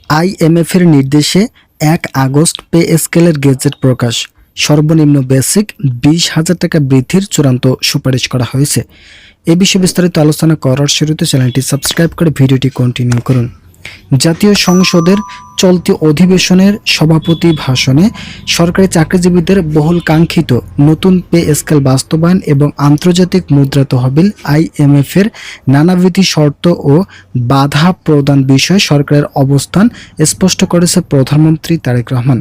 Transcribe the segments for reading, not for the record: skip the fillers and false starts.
IMF এর নির্দেশে 1 August pay স্কেলের গেজেট প্রকাশ। সর্বনিম্ন বেসিক 20,000 টাকা বৃদ্ধির চূড়ান্ত সুপারিশ করা হয়েছে। এ বিষয়ে বিস্তারিত আলোচনা করার শুরুতে চ্যানেলটি সাবস্ক্রাইব করে ভিডিওটি কন্টিনিউ করুন। জাতীয় সংসদের চলতি অধিবেশনের সভাপতি ভাষণে সরকারি চাকরিজীবীদের বহুল কাঙ্ক্ষিত নতুন পে স্কেল বাস্তবায়ন এবং আন্তর্জাতিক মুদ্রা তহবিল আইএমএফ এর নানাবিধ শর্ত ও বাধা প্রদান বিষয়ে সরকারের অবস্থান স্পষ্ট করেছে প্রধানমন্ত্রী তারেক রহমান।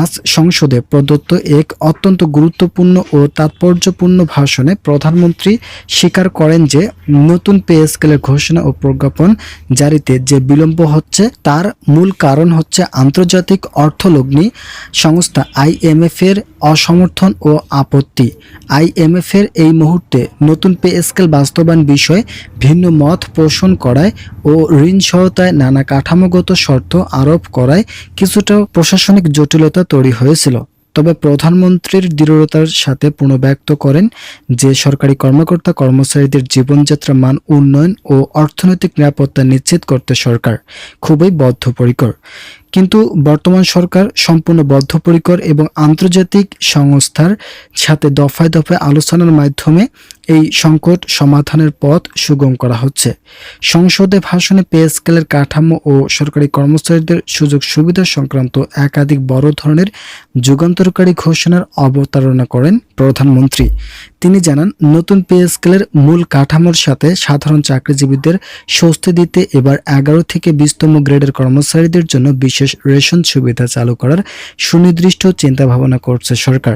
আজ সংসদে প্রদত্ত এক অত্যন্ত গুরুত্বপূর্ণ ও তাৎপর্যপূর্ণ ভাষণে প্রধানমন্ত্রী স্বীকার করেন যে নতুন পে স্কেলের ঘোষণা ও প্রজ্ঞাপন জারিতে যে বিলম্ব হচ্ছে তার মূল কারণ হচ্ছে আন্তর্জাতিক অর্থলগ্নি সংস্থা আইএমএফ এর অসমর্থন ও আপত্তি। আইএমএফ এর এই মুহূর্তে নতুন পে স্কেল বাস্তবায়ন বিষয়ে ভিন্ন মত পোষণ করায় ও ঋণ সহায়তায় নানা কাঠামোগত শর্ত আরোপ করায় কিছুটা প্রশাসনিক জটিলতা তৈরি হয়েছিল। তবে প্রধানমন্ত্রীর দৃঢ়তার সাথে পুনর্ব্যক্ত করেন যে সরকারি কর্মকর্তা কর্মচারীদের জীবনযাত্রার মান উন্নয়ন ও অর্থনৈতিক নিরাপত্তা নিশ্চিত করতে সরকার খুবই বদ্ধপরিকর। কিন্তু বর্তমান সরকার সম্পূর্ণ বদ্ধপরিকর এবং আন্তর্জাতিক সংস্থার সাথে দফায় দফায় আলোচনার মাধ্যমে এই সংকট সমাধানের পথ সুগম করা হচ্ছে। সংসদে ভাষণে পে স্কেলের কাঠামো ও সরকারি কর্মচারীদের সুযোগ সুবিধা সংক্রান্ত একাধিক বড় ধরনের যুগান্তরকারী ঘোষণার অবতারণা করেন প্রধানমন্ত্রী। তিনি জানান, নতুন পে স্কেলের মূল কাঠামোর সাথে সাধারণ চাকরিজীবীদের স্বস্তি দিতে এবার 11 থেকে 20তম গ্রেডের কর্মচারীদের জন্য বিশেষ রেশন সুবিধা চালু করার সুনির্দিষ্ট চিন্তাভাবনা করছে সরকার।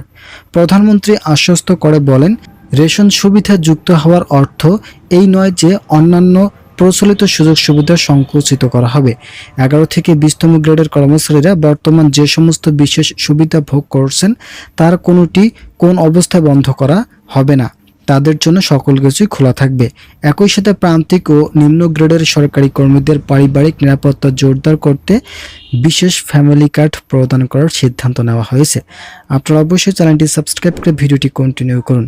প্রধানমন্ত্রী আশ্বস্ত করে বলেন, রেশন সুবিধা যুক্ত হওয়ার অর্থ এই নয় যে অন্যান্য প্রচলিত সুযোগ সুবিধা সংকুচিত করা হবে। 11 থেকে 20তম গ্রেডের কর্মচারীরা বর্তমান যে সমস্ত বিশেষ সুবিধা ভোগ করছেন তার কোনোটি কোন অবস্থায় বন্ধ করা হবে না। তাদের জন্য সকল কিছুই খোলা থাকবে। একই সাথে প্রান্তিক ও নিম্ন গ্রেডের সরকারি কর্মীদের পারিবারিক নিরাপত্তা জোরদার করতে বিশেষ ফ্যামিলি কার্ড প্রদান করার সিদ্ধান্ত নেওয়া হয়েছে। আপনারা অবশ্যই চ্যানেলটি সাবস্ক্রাইব করে ভিডিওটি কন্টিনিউ করুন।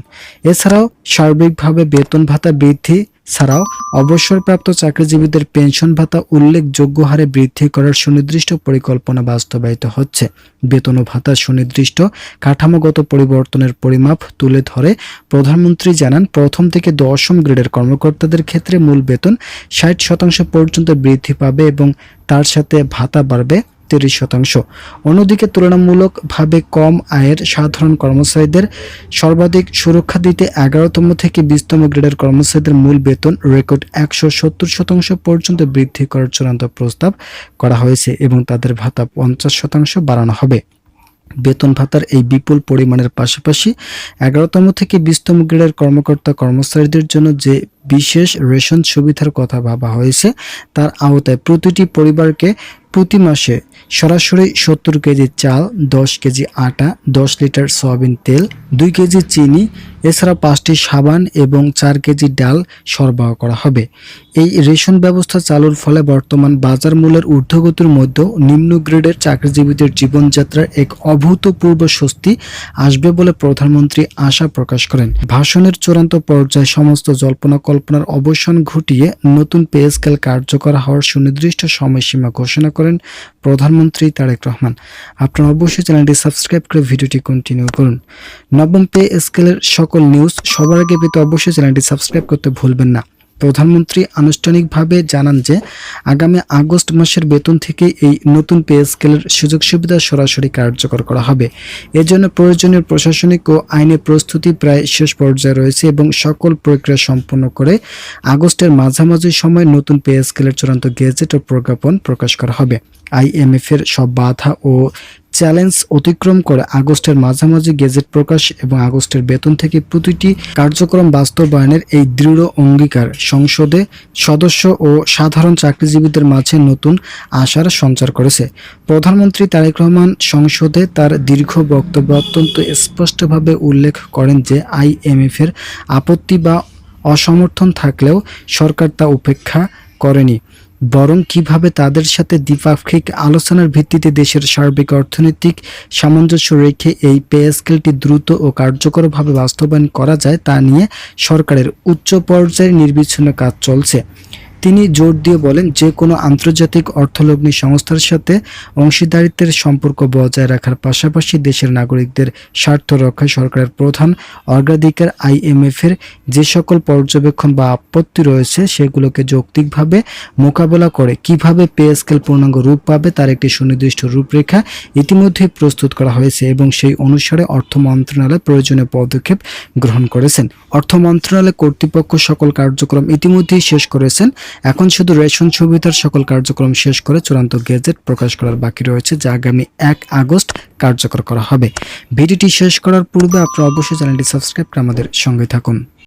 এছাড়াও সার্বিকভাবে বেতন ভাতা বৃদ্ধি ছাড়াও অবসরপ্রাপ্ত চাকরিজীবীদের পেনশন ভাতা উল্লেখযোগ্য হারে বৃদ্ধি করার সুনির্দিষ্ট পরিকল্পনা বাস্তবায়িত হচ্ছে। বেতন ও ভাতার সুনির্দিষ্ট কাঠামোগত পরিবর্তনের পরিমাপ তুলে ধরে প্রধানমন্ত্রী জানান, প্রথম থেকে 10ম গ্রেডের কর্মকর্তাদের ক্ষেত্রে মূল বেতন 60% পর্যন্ত বৃদ্ধি পাবে এবং তার সাথে ভাতা বাড়বে 30%। অন্যদিকে তুলনামূলকভাবে কম আয়ের সাধারণ কর্মচারীদের সর্বাধিক সুরক্ষা দিতে 11তম থেকে 20তম গ্রেডের কর্মচারীদের মূল বেতন রেকর্ড 170% পর্যন্ত বৃদ্ধি করার চূড়ান্ত প্রস্তাব করা হয়েছে এবং তাদের ভাতা 50% বাড়ানো হবে। বেতন ভাতার এই বিপুল পরিমাণের পাশাপাশি 11তম থেকে 20তম গ্রেডের কর্মকর্তা কর্মচারীদের জন্য যে বিশেষ রেশন সুবিধার কথা ভাবা হয়েছে তার আওতায় প্রতিটি পরিবারকে প্রতি মাসে সরাসরি 70 কেজি চাল, 10 কেজি আটা, 10 লিটার সয়াবিন তেল, 2 কেজি চিনি, এছাড়া 5টি সাবান এবং 4 কেজি ডাল সরবরাহ করা হবে। এই রেশন ব্যবস্থা চালুর ফলে বর্তমান বাজার মূল্যের ঊর্ধ্বগতির মধ্যেও নিম্ন গ্রেডের চাকরিজীবীদের জীবনযাত্রার এক অভূতপূর্ব স্বস্তি আসবে বলে প্রধানমন্ত্রী আশা প্রকাশ করেন। ভাষণের চূড়ান্ত পর্যায়ে সমস্ত জল্পনা কল্পনার অবসান ঘটিয়ে নতুন পে স্কেল কার্যকর হওয়ার সুনির্দিষ্ট সময়সীমা ঘোষণা করেন প্রধানমন্ত্রী তারেক রহমান। আপনারা অবশ্যই চ্যানেলটি সাবস্ক্রাইব করে ভিডিওটি কন্টিনিউ করুন। নবম পে স্কেলের সকল নিউজ সবার আগে পেতে অবশ্যই চ্যানেলটি সাবস্ক্রাইব করতে ভুলবেন না। প্রধানমন্ত্রী আনুষ্ঠানিকভাবে জানান যে আগামী আগস্ট মাসের বেতন থেকে এই নতুন পে স্কেলের সুযোগ সুবিধা সরাসরি কার্যকর করা হবে। এর জন্য প্রয়োজনীয় প্রশাসনিক ও আইনি প্রস্তুতি প্রায় শেষ পর্যায়ে রয়েছে এবং সকল প্রক্রিয়া সম্পন্ন করে আগস্টের মাঝামাঝি সময় নতুন পে স্কেলের চূড়ান্ত গেজেট ও প্রজ্ঞাপন প্রকাশ করা হবে। আইএমএফ এর সব বাধা ও চ্যালেঞ্জ অতিক্রম করে আগস্টের মাঝামাঝি গেজেট প্রকাশ এবং আগস্টের বেতন থেকে প্রতিটি কার্যক্রম বাস্তবায়নের এই দৃঢ় অঙ্গীকার সংসদে সদস্য ও সাধারণ চাকরিজীবীদের মাঝে নতুন আশার সঞ্চার করেছে। প্রধানমন্ত্রী তারেক রহমান সংসদে তার দীর্ঘ বক্তব্যে অত্যন্ত স্পষ্টভাবে উল্লেখ করেন যে আইএমএফ এর আপত্তি বা অসমর্থন থাকলেও সরকার তা উপেক্ষা করেনি, বরং কিভাবে তাদের সাথে দ্বিপাক্ষিক আলোচনার ভিত্তিতে দেশের সার্বিক অর্থনৈতিক সামঞ্জস্য রেখে এই পে স্কেলটি দ্রুত ও কার্যকরভাবে বাস্তবায়ন করা যায় তা নিয়ে সরকারের উচ্চ পর্যায়ের নির্বিচ্ছিন্ন কাজ চলছে। তিনি জোর দিয়ে বলেন, যে কোনো আন্তর্জাতিক অর্থলগ্নি সংস্থার সাথে অংশীদারিত্বের সম্পর্ক বজায় রাখার পাশাপাশি দেশের নাগরিকদের স্বার্থ রক্ষায় সরকারের প্রধান অগ্রাধিকার। আইএমএফের যে সকল পর্যবেক্ষণ বা আপত্তি রয়েছে সেগুলোকে যৌক্তিকভাবে মোকাবেলা করে কিভাবে পে স্কেল পূর্ণাঙ্গ রূপ পাবে তার একটি সুনির্দিষ্ট রূপরেখা ইতিমধ্যেই প্রস্তুত করা হয়েছে এবং সেই অনুসারে অর্থ মন্ত্রণালয় প্রয়োজনীয় পদক্ষেপ গ্রহণ করেছেন। অর্থ মন্ত্রণালয় কর্তৃপক্ষ সকল কার্যক্রম ইতিমধ্যেই শেষ করেছেন। এখন শুধু রেশন সুবিধার সকল কার্যক্রম শেষ করে চূড়ান্ত গেজেট প্রকাশ করার বাকি রয়েছে, যা আগামী 1 আগস্ট কার্যকর করা হবে। ভিডিওটি শেষ করার পূর্বে আপনারা অবশ্যই চ্যানেলটি সাবস্ক্রাইব করে আমাদের সঙ্গে থাকুন।